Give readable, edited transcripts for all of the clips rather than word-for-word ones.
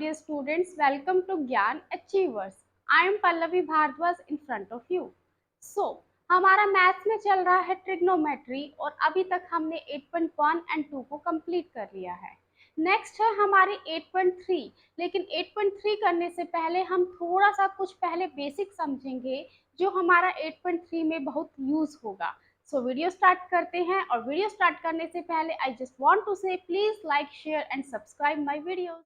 dear students, welcome to Gyan Achievers. I am Pallavi Bhardwaj in front of you. So, हमारा maths में चल रहा है trigonometry और अभी तक हमने 8.1 एंड 2 को कंप्लीट कर लिया है। नेक्स्ट है हमारी 8.3, लेकिन 8.3 करने से पहले हम थोड़ा सा कुछ पहले बेसिक समझेंगे जो हमारा 8.3 में बहुत यूज होगा। सो वीडियो स्टार्ट करते हैं और वीडियो स्टार्ट करने से पहले I just want to say please like share and subscribe my video.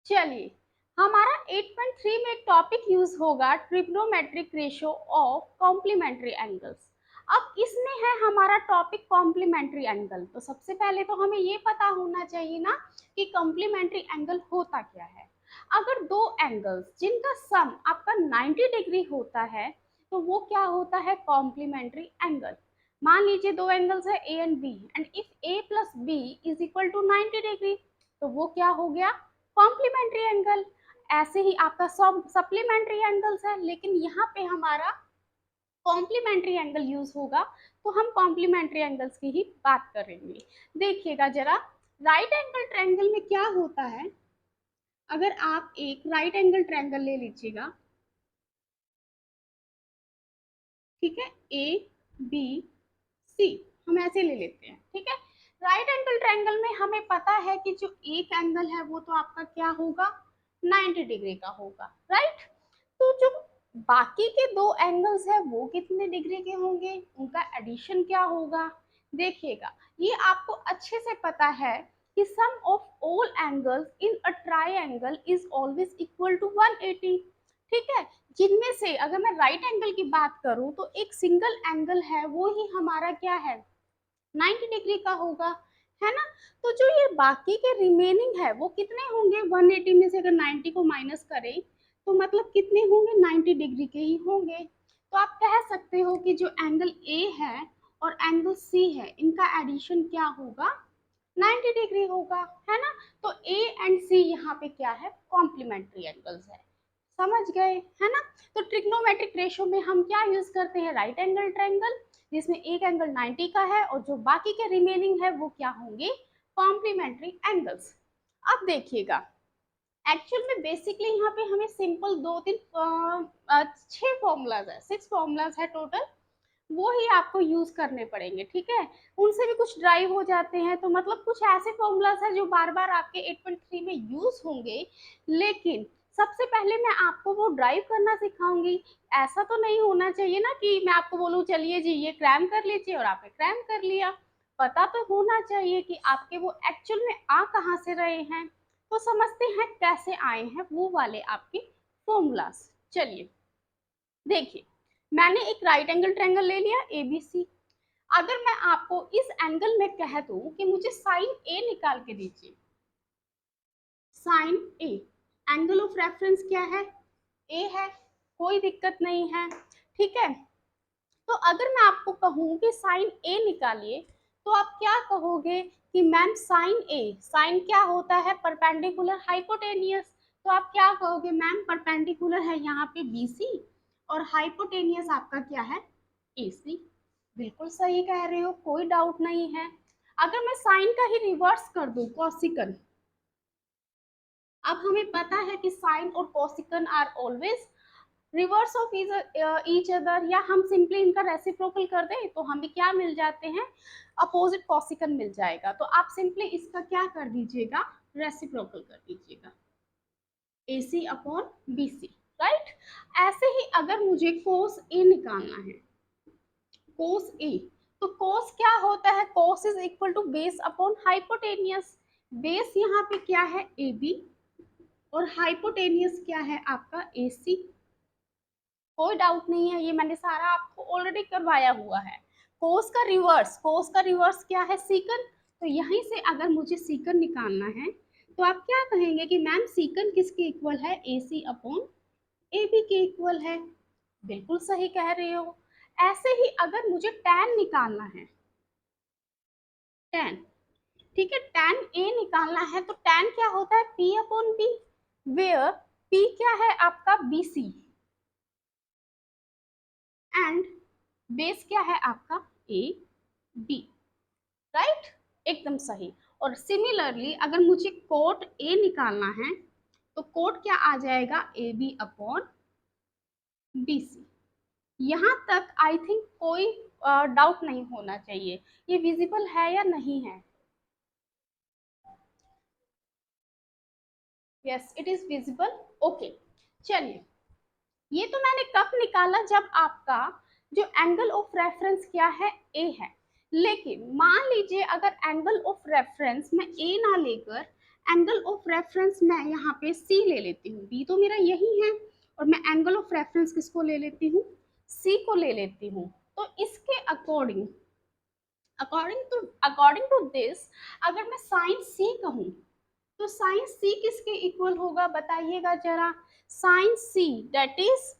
चलिए, हमारा 8.3 में एक टॉपिक यूज होगा trigonometric ratio of complementary angles. अब इसमें है हमारा टॉपिक कॉम्प्लीमेंट्री एंगल। तो सबसे पहले तो हमें ये पता होना चाहिए ना कि कॉम्प्लीमेंट्री एंगल होता क्या है। अगर दो एंगल्स जिनका सम आपका 90 डिग्री होता है तो वो क्या होता है, कॉम्प्लीमेंट्री एंगल। मान लीजिए दो एंगल्स है A and B and if A plus B is equal to 90 degree तो वो क्या हो गया, कॉम्प्लीमेंट्री एंगल। ऐसे ही आपका सप्लीमेंट्री एंगल्स है, लेकिन यहाँ पे हमारा कॉम्प्लीमेंट्री एंगल यूज होगा तो हम कॉम्प्लीमेंट्री एंगल्स की ही बात करेंगे। देखिएगा जरा, राइट एंगल ट्रायंगल में क्या होता है। अगर आप एक राइट एंगल ट्रायंगल ले लीजिएगा, ठीक है, ए बी सी, हम ऐसे ले लेते हैं, ठीक है। राइट एंगल ट्रायंगल में हमें पता है कि जो एक एंगल है वो तो आपका क्या होगा, 90 डिग्री का होगा, राइट। तो जो बाकी के दो एंगल्स है वो कितने डिग्री के होंगे, उनका एडिशन क्या होगा। देखिएगा, ये आपको अच्छे से पता है कि sum of all angles in a triangle is always equal to 180, ठीक है। जिनमें से अगर मैं राइट एंगल की बात करूं तो एक सिंगल एंगल है वो ही हमारा क्या है, 90 डिग्री का होगा, है ना। तो जो ये बाकी के रिमेनिंग है वो कितने होंगे, 180 में से अगर 90 को माइनस करें तो मतलब कितने होंगे, 90 डिग्री के ही होंगे। तो आप कह सकते हो कि जो एंगल ए है और एंगल सी है इनका एडिशन क्या होगा, 90 डिग्री होगा, है ना। तो ए एंड सी यहाँ पे क्या है, कॉम्प्लीमेंट्री एंगल्स है। समझ गए, है ना। तो ट्रिग्नोमेट्रिक रेशियो में हम क्या यूज करते हैं, राइट एंगल ट्रायंगल, जिसमें एक एंगल 90 का है और जो बाकी के रिमेनिंग है वो क्या होंगे, कॉम्प्लीमेंट्री एंगल्स। अब देखिएगा, एक्चुअल में बेसिकली यहाँ पे हमें सिंपल दो तीन 6 फॉर्मूलाज है, 6 फॉर्मूलाज है टोटल, वो ही आपको यूज करने पड़ेंगे, ठीक है। उनसे भी कुछ ड्राइव हो जाते हैं, तो मतलब कुछ ऐसे फॉर्मूलाज है जो बार बार आपके 8.3 में यूज होंगे, लेकिन सबसे पहले मैं आपको वो ड्राइव करना सिखाऊंगी। ऐसा तो नहीं होना चाहिए ना कि मैं आपको बोलूँ चलिए जी ये क्रैम कर लीजिए और आपने क्रैम कर लिया। पता तो होना चाहिए कि आपके वो एक्चुअल में आ कहाँ से रहे हैं। तो समझते हैं कैसे आए हैं वो वाले आपके फॉर्मूलाज। चलिए देखिए, मैंने एक राइट एंगल ट्रायंगल ले लिया एबीसी। अगर मैं आपको इस एंगल में कह दूं कि मुझे साइन ए निकाल के दीजिए, sine A, angle of reference क्या है, ए है, कोई दिक्कत नहीं है, ठीक है। तो अगर मैं आपको कहूं कि साइन ए निकालिए तो आप क्या कहोगे कि मैम साइन ए, साइन क्या होता है, परपेंडिकुलर हाइपोटेनियस। तो आप क्या कहोगे, मैम परपेंडिकुलर है यहाँ पे बीसी और हाइपोटेनियस आपका क्या है, एसी। बिल्कुल सही कह रहे हो, कोई डाउट नहीं है। अगर मैं साइन का ही रिवर्स कर दूं, कॉसिकन, अब हमें पता है कि साइन और cosecant are always reverse of each other, या हम सिंपली इनका रेसिप्रोकल कर दें तो हमें क्या मिल जाते हैं, अपोजिट कॉसिकन मिल जाएगा। तो आप सिंपली इसका क्या कर दीजिएगा, रेसिप्रोकल कर दीजिएगा, AC अपॉन BC, राइट। ऐसे ही अगर मुझे कोस ए निकालना है, कोस ए, तो कोस क्या होता है, cos is equal to base upon hypotenuse. Base यहाँ पे क्या है, AB, और हाइपोटेनियस क्या है आपका, AC। कोई डाउट नहीं है, ये मैंने सारा आपको ऑलरेडी करवाया हुआ है। कोस का रिवर्स, कोस का रिवर्स क्या है, सीकन। तो यहीं से अगर मुझे सीकन निकालना है तो आप क्या कहेंगे कि मैम सीकन किसके इक्वल है, AC अपॉन AB के इक्वल है। बिल्कुल सही कह रहे हो। ऐसे ही अगर मुझे टैन निकालना है, टैन, ठीक है, टैन ए निकालना है तो टैन क्या होता है, P upon B, where P क्या है आपका, BC, एंड बेस क्या है आपका, AB, राइट, एकदम सही। और सिमिलरली अगर मुझे कोट ए निकालना है तो कोट क्या आ जाएगा, A B upon B C. यहाँ तक आई थिंक कोई डाउट नहीं होना चाहिए, ये विजिबल है या नहीं है? Yes it is visible. Okay चलिए, ये तो मैंने कब निकाला, जब आपका जो एंगल ऑफ रेफरेंस क्या है, ए है। लेकिन मान लीजिए अगर एंगल ऑफ रेफरेंस मैं ए ना लेकर एंगल ऑफ रेफरेंस मैं यहाँ पे सी ले लेती हूँ, बी तो मेरा यही है, और मैं एंगल ऑफ रेफरेंस किसको ले लेती हूँ, सी को ले लेती हूँ। तो इसके अकॉर्डिंग अकॉर्डिंग टू दिस अगर मैं साइन सी कहूँ तो साइन सी किसके इक्वल होगा बताइएगा जरा। Sine C that is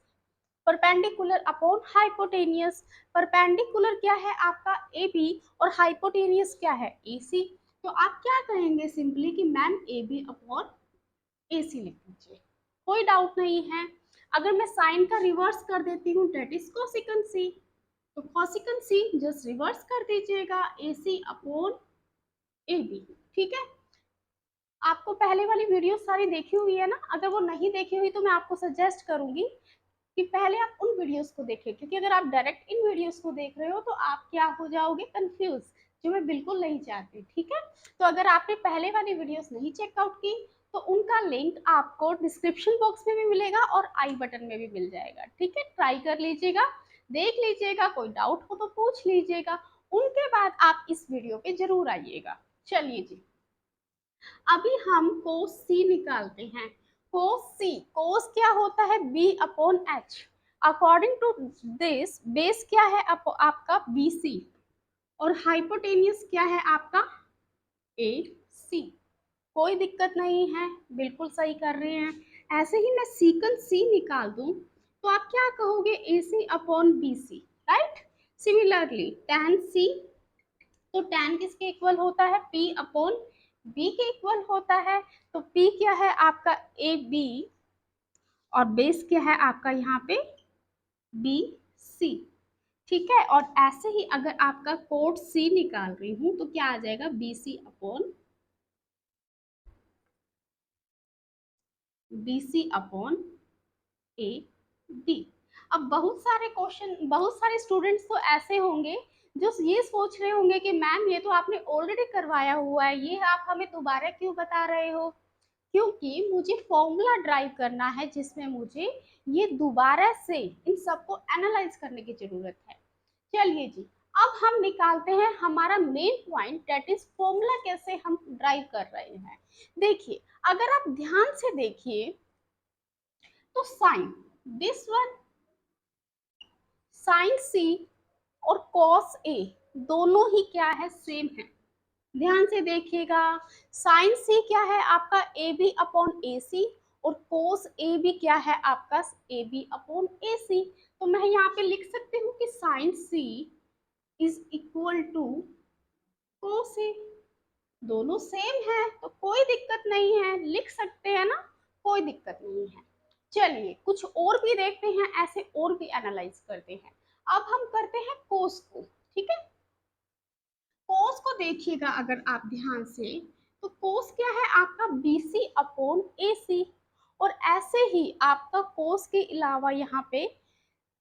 perpendicular upon hypotenuse. Perpendicular क्या है आपका ए बी और हाइपोटेनियस क्या है ए सी। तो आप क्या कहेंगे सिंपली कि मैम ए बी अपॉन ए सी लिख दीजिए, कोई डाउट नहीं है। अगर मैं साइन का रिवर्स कर देती हूँ दैट इज कोसिकन सी, तो कोसिकन सी जस्ट रिवर्स कर दीजिएगा, ए सी अपॉन ए बी। ठीक है, आपको पहले वाली वीडियो सारी देखी हुई है ना, अगर वो नहीं देखी हुई तो मैं आपको सजेस्ट करूंगी कि पहले आप उन वीडियोस को देखें, क्योंकि अगर आप डायरेक्ट इन वीडियोस को देख रहे हो तो आप क्या हो जाओगे, कंफ्यूज, जो मैं बिल्कुल नहीं चाहती। ठीक है, तो अगर आपने पहले वाली वीडियोस नहीं चेकआउट की तो उनका लिंक आपको डिस्क्रिप्शन बॉक्स में भी मिलेगा और आई बटन में भी मिल जाएगा। ठीक है, ट्राई कर लीजिएगा, देख लीजिएगा, कोई डाउट हो तो पूछ लीजिएगा, उनके बाद आप इस वीडियो पे जरूर आइएगा। चलिए जी, अभी हम कोस सी निकालते हैं। कोस सी, कोस क्या होता है, B upon H. According to this base क्या है आपका बी सी और हाइपोटेनियस क्या है आपका ए सी। कोई दिक्कत नहीं है, बिल्कुल सही कर रहे हैं। ऐसे ही मैं सीकन सी निकाल दूं तो आप क्या कहोगे, A C upon B C, right. Similarly tan C, तो tan किसके इक्वल होता है, P अपॉन B के इक्वल होता है। तो P क्या है आपका ए बी और बेस क्या है आपका यहाँ पे बी सी। ठीक है, और ऐसे ही अगर आपका कोट सी निकाल रही हूँ तो क्या आ जाएगा, B C upon A D. अब बहुत सारे क्वेश्चन, बहुत सारे स्टूडेंट्स तो ऐसे होंगे जो ये सोच रहे होंगे कि मैम ये तो आपने ऑलरेडी करवाया हुआ है, ये आप हमें दोबारा क्यों बता रहे हो। क्योंकि मुझे फॉर्मूला ड्राइव करना है जिसमें मुझे ये दोबारा से इन सबको एनालाइज करने की जरूरत है। चलिए जी, अब हम निकालते हैं हमारा main point, that is formula कैसे हम ड्राइव कर रहे हैं। देखिए, अगर आप ध्यान से देखिए तो साइन दिस वन, साइन सी और कॉस ए दोनों ही क्या है, सेम है। ध्यान से देखिएगा, साइन सी क्या है आपका ए बी अपॉन ए सी और कोस ए बी क्या है आपका ए बी अपॉन ए सी। तो मैं यहाँ पे लिख सकती हूँ कि sine C is equal to cos A, दोनों सेम है तो कोई दिक्कत नहीं है, लिख सकते हैं ना, कोई दिक्कत नहीं है। चलिए कुछ और भी देखते हैं, ऐसे और भी एनालाइज करते हैं। अब हम करते हैं कोस को। ठीक है, कोस को देखिएगा अगर आप ध्यान से, तो कोस क्या है आपका बी सी अपॉन ए सी, और ऐसे ही आपका कोस के अलावा यहाँ पे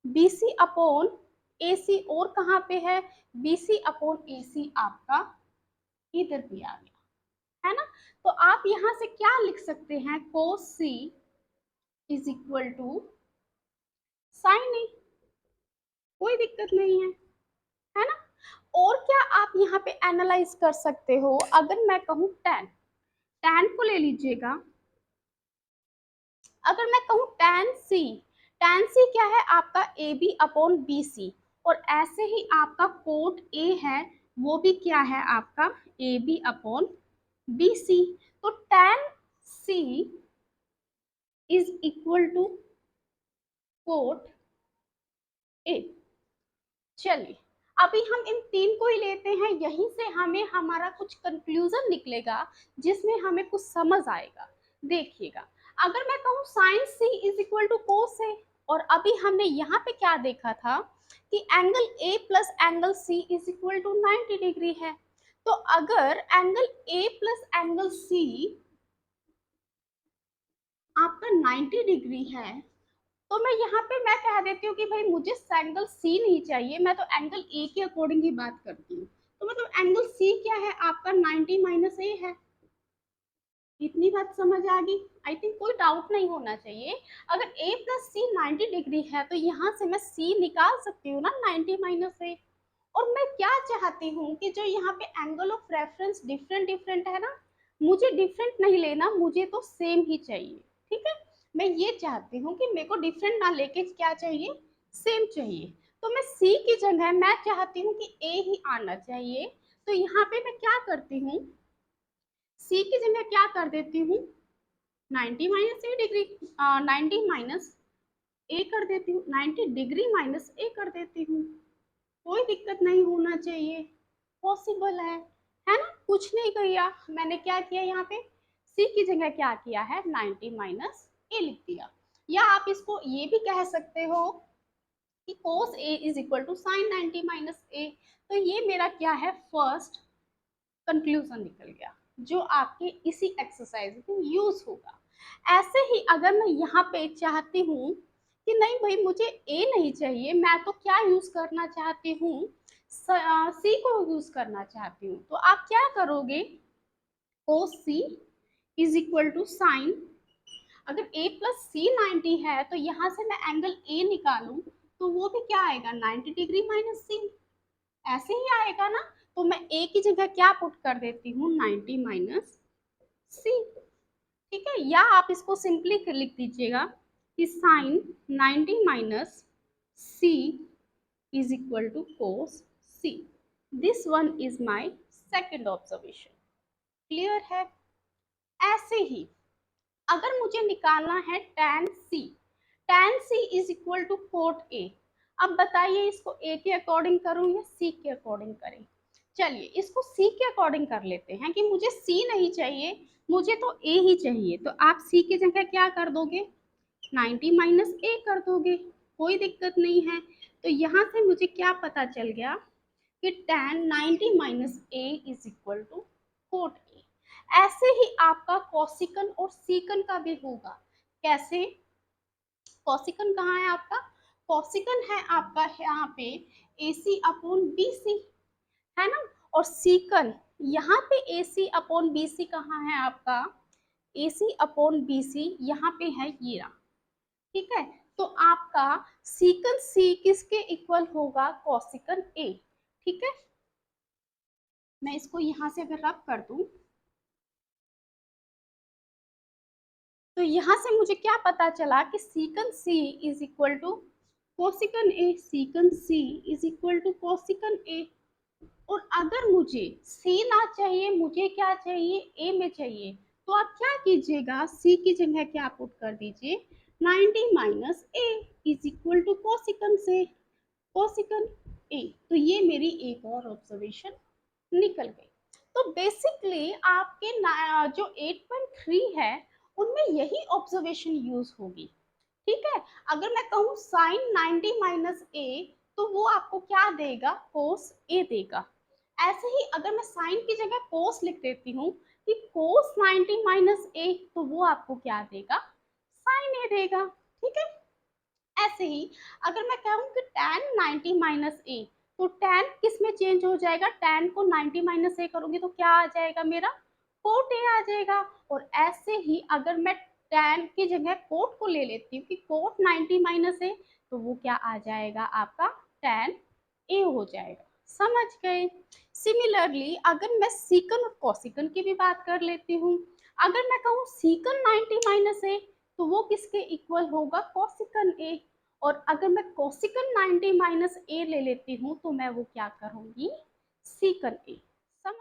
बी सी अपॉन ए सी और कहाँ पे है, बी सी अपॉन ए सी आपका इधर भी आ गया है ना। तो आप यहाँ से क्या लिख सकते हैं, कोस सी इज इक्वल टू साइन ए, कोई दिक्कत नहीं है ना। और क्या आप यहाँ पे एनालाइज कर सकते हो, अगर मैं कहूँ tan, tan को ले लीजिएगा। अगर मैं कहूँ tan c क्या है आपका A B upon B C, और ऐसे ही आपका कोट ए है वो भी क्या है आपका A B upon B C. तो tan c is equal to cot A. चलिए, अभी हम इन तीन को ही लेते हैं, यहीं से हमें हमारा कुछ कंक्लूजन निकलेगा जिसमें हमें कुछ समझ आएगा। देखिएगा, अगर मैं कहूँ sine C is equal to cos A, और अभी हमने यहाँ पे क्या देखा था कि angle A plus angle C is equal to 90 degree है। तो अगर angle A plus angle C आपका 90 डिग्री है, तो मैं यहाँ पे मैं कह देती हूँ कि भाई मुझे एंगल सी नहीं चाहिए, मैं तो एंगल ए के अकॉर्डिंग ही बात करती हूँ। तो मतलब एंगल सी क्या है आपका 90 माइनस ए है। इतनी बात समझ आ गई? आई थिंक कोई डाउट नहीं होना चाहिए। अगर a प्लस सी 90 डिग्री है तो यहाँ से मैं c निकाल सकती हूँ ना 90 माइनस ए। और मैं क्या चाहती हूँ कि जो यहाँ पे angle of reference different different है ना, मुझे डिफरेंट नहीं लेना, मुझे तो सेम ही चाहिए। ठीक है, मैं ये चाहती हूँ कि मेरे को डिफरेंट ना लेके क्या चाहिए, सेम चाहिए। तो मैं c की जगह मैं चाहती हूँ कि a ही आना चाहिए। तो यहाँ पे मैं क्या करती हूँ, c की जगह क्या कर देती हूँ, 90 माइनस ए डिग्री, 90 माइनस ए कर देती हूँ, 90 डिग्री माइनस ए कर देती हूँ। कोई दिक्कत नहीं होना चाहिए, पॉसिबल है ना? कुछ नहीं किया मैंने, क्या किया यहाँ पे सी की जगह क्या किया है 90 माइनस ए लिख दिया। या आप इसको ये भी कह सकते हो कि cos a is equal to sine 90 minus A. तो ये मेरा क्या है, फर्स्ट कंक्लूजन निकल गया जो आपके इसी एक्सरसाइज में यूज होगा। ऐसे ही अगर मैं यहाँ पे चाहती हूँ कि नहीं भाई मुझे ए नहीं चाहिए, मैं तो क्या यूज करना चाहती हूँ, सी को यूज करना चाहती हूँ, तो आप क्या करोगे, cos C is equal to sine, अगर a प्लस सी 90 है तो यहाँ से मैं एंगल a निकालूं तो वो भी क्या आएगा 90 डिग्री माइनस सी, ऐसे ही आएगा ना। तो मैं a की जगह क्या पुट कर देती हूँ 90 माइनस सी। ठीक है, या आप इसको सिंपली लिख दीजिएगा कि sine 90 minus C is equal to cos C. This one is my second observation. Clear है? ऐसे ही अगर मुझे निकालना है tan c is equal to cot A. अब बताइए इसको a के अकॉर्डिंग करूं या c के अकॉर्डिंग करें? चलिए इसको c के अकॉर्डिंग कर लेते हैं कि मुझे c नहीं चाहिए, मुझे तो a ही चाहिए। तो आप c की जगह क्या कर दोगे, 90 माइनस ए कर दोगे, कोई दिक्कत नहीं है। तो यहाँ से मुझे क्या पता चल गया कि tan 90 minus A is equal to cot A. ऐसे ही आपका कॉसिकन और सीकन का भी होगा। कैसे, कॉसिकन कहाँ है आपका, कॉसिकन है आपका यहाँ पे ए सी अपॉन बी सी, है ना। और सीकन यहाँ पे ए सी अपॉन बी सी कहाँ है आपका, ए सी अपॉन बी सी यहाँ पे है ये रहा। ठीक है, तो आपका सीकन सी किसके इक्वल होगा, कॉसिकन ए। ठीक है, मैं इसको यहाँ से अगर रब कर दूं तो यहाँ से मुझे क्या पता चला कि secant C is equal to cosecant A, secant C is equal to cosecant A. और अगर मुझे सी ना चाहिए, मुझे क्या चाहिए, ए में चाहिए, तो आप क्या कीजिएगा, सी की जगह क्या पुट कर दीजिए 90 minus A is equal to cosecant से कोसिकन ए। तो ये मेरी एक और ऑब्जर्वेशन निकल गई। तो बेसिकली आपके जो 8.3 है उनमें यही ऑब्जर्वेशन यूज होगी। ठीक है, अगर मैं कहूँ साइन 90 माइनस ए तो वो आपको क्या देगा, कोस ए देगा। ऐसे ही अगर मैं साइन की जगह कोस लिख देती हूँ कि कोस 90 माइनस ए तो वो आपको क्या देगा, साइन ए देगा। ठीक है, ऐसे ही अगर मैं कहूँ कि tan 90 माइनस ए तो tan किस में चेंज हो जाएगा, tan को 90 माइनस ए करूंगी तो क्या आ जाएगा मेरा, कोट ए आ जाएगा। और ऐसे ही अगर मैं tan की जगह कोट को ले लेती हूँ कि कोट 90 माइनस ए तो वो क्या आ जाएगा आपका tan ए हो जाएगा। समझ गए? सिमिलरली अगर मैं सीकन और कॉसिकन की भी बात कर लेती हूँ, अगर मैं कहूँ सीकन 90 माइनस ए तो वो किसके इक्वल होगा, कॉसिकन ए। और अगर मैं कोसिकन 90 माइनस ए ले लेती हूँ तो मैं वो क्या करूंगी, सीकन ए। समझ?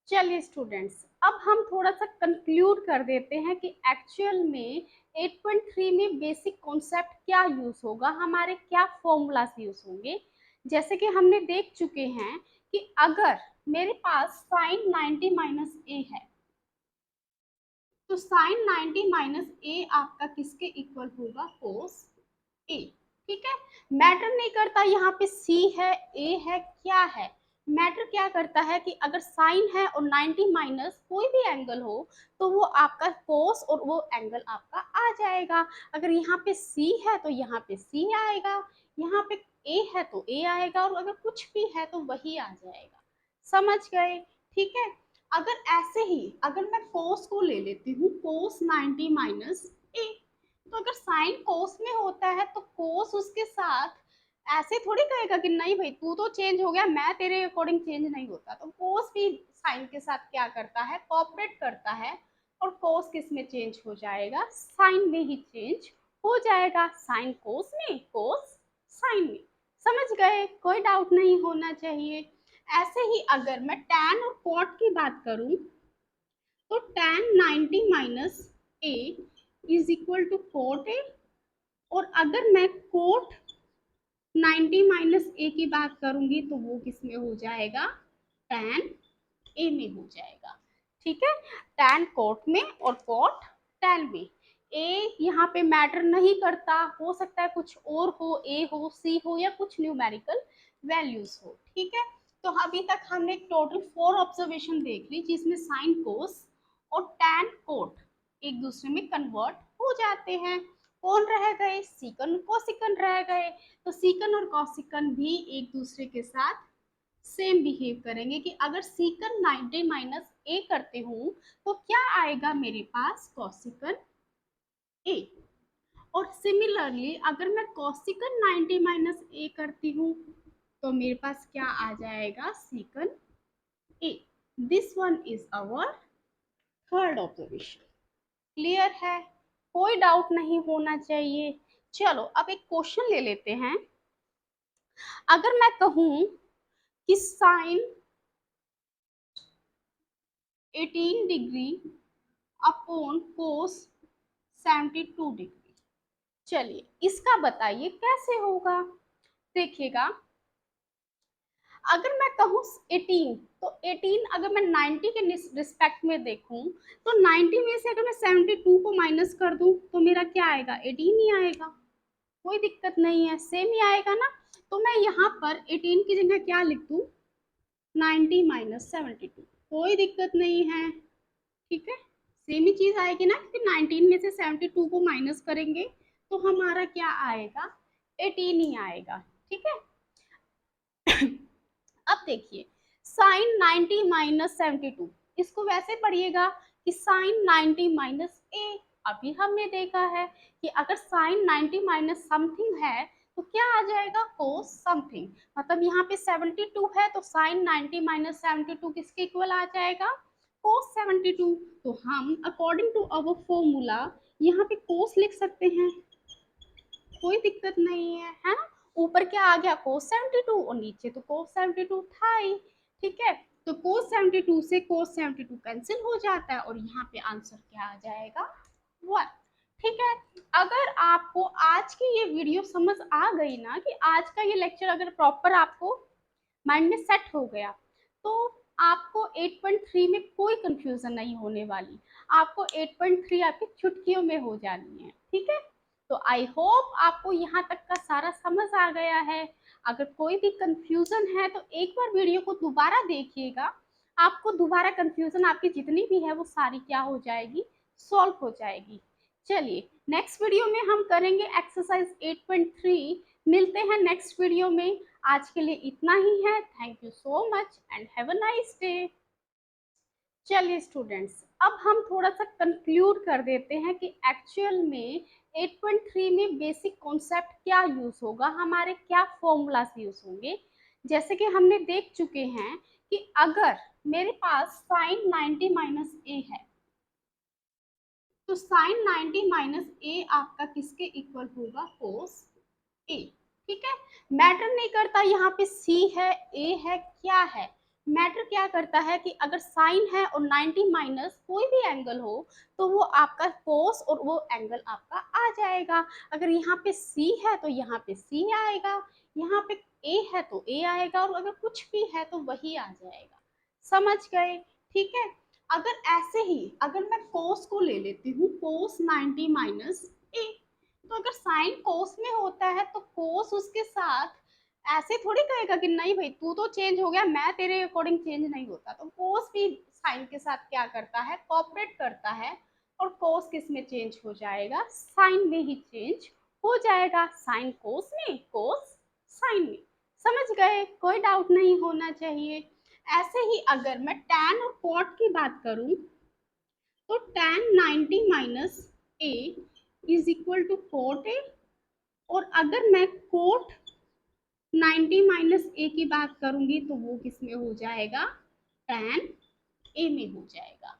चलिए स्टूडेंट्स, अब हम थोड़ा सा कंक्लूड कर देते हैं कि एक्चुअल में 8.3 में बेसिक कॉन्सेप्ट क्या यूज होगा, हमारे क्या फॉर्मूलाज यूज होंगे। जैसे कि हमने देख चुके हैं कि अगर मेरे पास साइन 90 माइनस ए है तो साइन 90 माइनस ए आपका किसके इक्वल होगा, कोस ए। ठीक है, मैटर नहीं करता यहाँ पे सी है, ए है, क्या है, मैटर क्या करता है कि अगर साइन है और 90 माइनस कोई भी एंगल हो तो वो आपका कोस और वो एंगल आपका आ जाएगा। अगर यहाँ पे सी है तो यहाँ पे सी आएगा, यहाँ पे ए है तो ए आएगा, और अगर कुछ भी है तो वही आ जाएगा। समझ गए? ठीक है। अगर ऐसे ही अगर मैं कोस को ले लेती हूँ, कोस 90 माइनस ए, तो अगर साइन कोस में होता है तो कोस उसके साथ ऐसे थोड़ी कहेगा कि नहीं भाई तू तो चेंज हो गया, मैं तेरे अकॉर्डिंग चेंज नहीं होता। तो कोस भी साइन के साथ क्या करता है, कोऑपरेट करता है, और कोस किस में चेंज हो जाएगा, साइन में ही चेंज हो जाएगा। साइन कोस में, कोस साइन में। समझ गए? कोई डाउट नहीं होना चाहिए। ऐसे ही अगर मैं टैन और कॉट की बात करूं तो tan 90 minus A is equal to cot A, और अगर मैं कोट 90 माइनस ए की बात करूंगी तो वो किस में हो जाएगा, टैन ए में हो जाएगा। ठीक है, टैन कोट में और कोट टैन में। ए यहाँ पे मैटर नहीं करता, हो सकता है कुछ और हो, ए हो, सी हो, या कुछ न्यूमेरिकल वैल्यूज हो। ठीक है, तो अभी तक हमने टोटल 4 ऑब्जर्वेशन देख ली जिसमें साइन कोस और टैन कोट एक दूसरे में कन्वर्ट हो जाते हैं। कौन रह गए, सीकन कोसिकन रह गए। तो सीकन और कॉसिकन भी एक दूसरे के साथ सेम बिहेव करेंगे कि अगर सीकन 90 माइनस ए करते हूँ तो क्या आएगा मेरे पास, कॉसिकन ए। और सिमिलरली अगर मैं कॉसिकन 90 माइनस ए करती हूँ तो मेरे पास क्या आ जाएगा, secant A. This one is our third observation. Clear है? कोई डाउट नहीं होना चाहिए। चलो अब एक क्वेश्चन ले लेते हैं। अगर मैं कहूं कि sine 18 degree upon cos 72 degree, चलिए इसका बताइए कैसे होगा। देखिएगा, अगर मैं कहूँ 18 तो 18 अगर मैं 90 के रिस्पेक्ट में देखूं तो 90 में से अगर मैं 72 को माइनस कर दूं तो मेरा क्या आएगा, 18 ही आएगा। कोई दिक्कत नहीं है, सेम ही आएगा ना। तो मैं यहाँ पर 18 की जगह क्या लिख दूं, 90 माइनस 72। कोई दिक्कत नहीं है। ठीक है, सेम ही चीज आएगी ना, कि 19 में से 72 को माइनस करेंगे तो हमारा क्या आएगा, 18 ही आएगा। ठीक है, अब देखिए साइन 90 माइनस 72, इसको वैसे पढ़िएगा कि साइन 90 माइनस ए। अभी हमने देखा है कि अगर साइन 90 माइनस समथिंग है तो क्या आ जाएगा, कोस समथिंग। मतलब यहाँ पे 72 है तो साइन 90 माइनस 72 किसके इक्वल आ जाएगा, कोस 72। तो हम अकॉर्डिंग टू अवर फॉर्मूला यहाँ पे कोस लिख सकते हैं, कोई दिक्कत नहीं है ना। ऊपर क्या आ गया, कोस 72, और नीचे तो कोस 72 था ही। ठीक है, तो कोस 72 से कोस 72 कैंसिल हो जाता है और यहाँ पे आंसर क्या आ जाएगा, 1। ठीक है, अगर आपको आज की ये वीडियो समझ आ गई ना, कि आज का ये लेक्चर अगर प्रॉपर आपको माइंड में सेट हो गया तो आपको 8.3 में कोई कंफ्यूजन नहीं होने वाली। आपको 8.3 आपकी चुटकियों में हो जानी है। ठीक है, तो आई होप आपको यहाँ तक का सारा समझ आ गया है। अगर कोई भी कंफ्यूजन है तो एक बार वीडियो को दोबारा देखिएगा, आपको दोबारा कंफ्यूजन आपकी जितनी भी है वो सारी क्या हो जाएगी, सॉल्व हो जाएगी। चलिए नेक्स्ट वीडियो में हम करेंगे एक्सरसाइज 8.3। मिलते हैं नेक्स्ट वीडियो में। आज के लिए इतना ही है। Thank you so much and have a nice day. चलिए स्टूडेंट्स, अब हम थोड़ा सा कंक्लूड कर देते हैं कि एक्चुअल में 8.3 में बेसिक कॉन्सेप्ट क्या यूज होगा, हमारे क्या फॉर्मूलाज यूज होंगे। जैसे कि हमने देख चुके हैं कि अगर मेरे पास साइन 90 माइनस ए है तो साइन 90 माइनस ए आपका किसके इक्वल होगा, कोस ए। ठीक है, मैटर नहीं करता यहाँ पे सी है, ए है, क्या है। मैटर क्या करता है कि अगर साइन है और 90 माइनस कोई भी एंगल हो तो वो आपका कोस और वो एंगल आपका आ जाएगा। अगर यहाँ पे सी है तो यहाँ पे सी आएगा, यहाँ पे ए है तो ए आएगा, और अगर कुछ भी है तो वही आ जाएगा। समझ गए? ठीक है, अगर ऐसे ही अगर मैं कोस को ले लेती हूँ, कोस 90 माइनस ए, तो अगर साइन कोस में होता है तो कोस उसके साथ ऐसे थोड़ी कहेगा कि नहीं भाई तू तो चेंज हो गया, मैं तेरे अकॉर्डिंग चेंज नहीं होता। तो कोस भी साइन के साथ क्या करता है, कोऑपरेट करता है। और कोस किस में चेंज हो जाएगा, साइन में ही चेंज हो जाएगा, साइन कोस में, कोस साइन में। समझ गए, कोई डाउट नहीं होना चाहिए। ऐसे ही अगर मैं tan और cot की बात करूं तो tan 90 minus A is equal to cot A. और अगर मैं cot 90 माइनस ए की बात करूंगी तो वो किस में हो जाएगा, tan ए में हो जाएगा।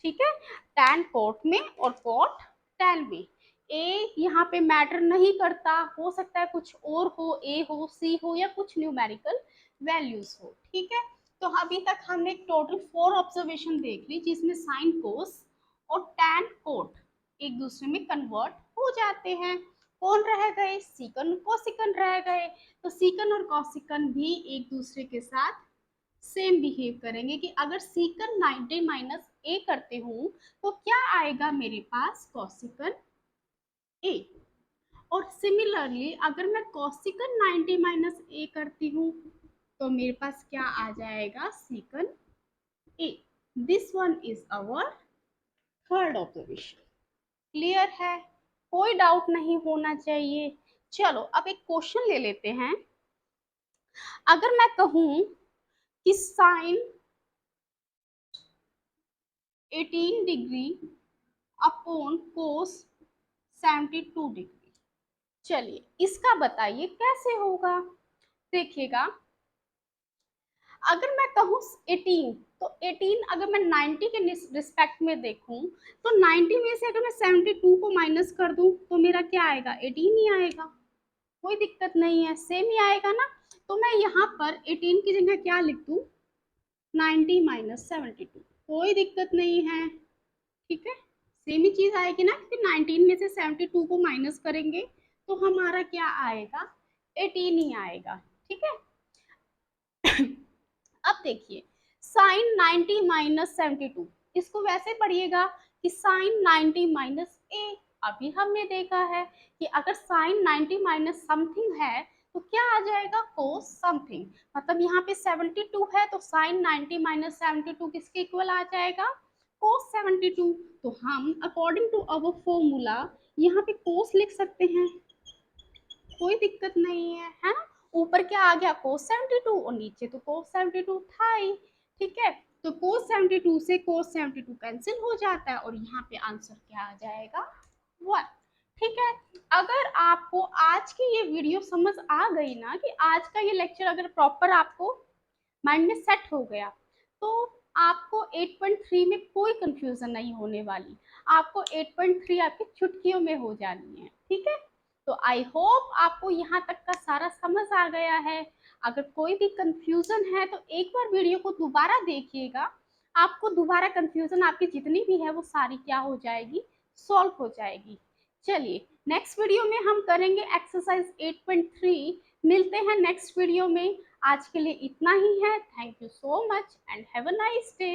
ठीक है, tan cot में और cot tan में। ए यहाँ पे मैटर नहीं करता, हो सकता है कुछ और हो, ए हो, सी हो, या कुछ न्यूमेरिकल वैल्यूज हो। ठीक है, तो अभी तक हमने टोटल 4 ऑब्जर्वेशन देख ली जिसमें साइन कोस और tan कोट एक दूसरे में कन्वर्ट हो जाते हैं। कौन रह गए, सीकन कोसिकन रह गए। तो सीकन और कोसिकन भी एक दूसरे के साथ सेम बिहेव करेंगे कि अगर सीकन 90 माइनस ए करते हूँ तो क्या आएगा मेरे पास, कोसिकन ए। और सिमिलरली अगर मैं कोसिकन 90 माइनस ए करती हूँ तो मेरे पास क्या आ जाएगा, secant A. This one is our third observation. Clear है, कोई डाउट नहीं होना चाहिए। चलो अब एक क्वेश्चन ले लेते हैं। अगर मैं कहूं कि sine 18 degree upon cos 72 degree, चलिए इसका बताइए कैसे होगा। देखिएगा, अगर मैं कहूँ 18 तो 18 अगर मैं 90 के रिस्पेक्ट में देखूं तो 90 में से अगर मैं 72 को माइनस कर दूं तो मेरा क्या आएगा, 18 ही आएगा। कोई दिक्कत नहीं है, सेम ही आएगा ना। तो मैं यहाँ पर 18 की जगह क्या लिख दूं, 90 माइनस 72, कोई दिक्कत नहीं है। ठीक है, सेम ही चीज आएगी ना, कि 19 में से 72 को माइनस करेंगे तो हमारा क्या आएगा, 18 ही आएगा। ठीक है, अब देखिए साइन 90 माइनस 72, इसको वैसे पढ़िएगा कि साइन 90 माइनस ए। अभी हमने देखा है कि अगर साइन 90 माइनस समथिंग है तो क्या आ जाएगा, कोस समथिंग। मतलब यहाँ पे 72 है तो साइन 90 माइनस 72 किसके इक्वल आ जाएगा, कोस 72। तो हम अकॉर्डिंग टू अवर फॉर्मूला यहाँ पे कोस लिख सकते हैं, कोई दिक्कत नहीं है ना। ऊपर क्या आ गया, कोस 72 और नीचे तो कोस 72 था ही। ठीक है, तो कोस 72 से कोस 72 कैंसिल हो जाता है और यहाँ पे आंसर क्या आ जाएगा, 1। ठीक है, अगर आपको आज की ये वीडियो समझ आ गई ना, कि आज का ये लेक्चर अगर प्रॉपर आपको माइंड में सेट हो गया तो आपको 8.3 में कोई कंफ्यूजन नहीं होने वाली। आपको 8.3 आपकी चुटकियों में हो जानी है। ठीक है, तो आई होप आपको यहाँ तक का सारा समझ आ गया है। अगर कोई भी कंफ्यूजन है तो एक बार वीडियो को दोबारा देखिएगा, आपको दोबारा कंफ्यूजन आपकी जितनी भी है वो सारी क्या हो जाएगी, सॉल्व हो जाएगी। चलिए नेक्स्ट वीडियो में हम करेंगे एक्सरसाइज 8.3। मिलते हैं नेक्स्ट वीडियो में। आज के लिए इतना ही है। Thank you so much and have a nice day.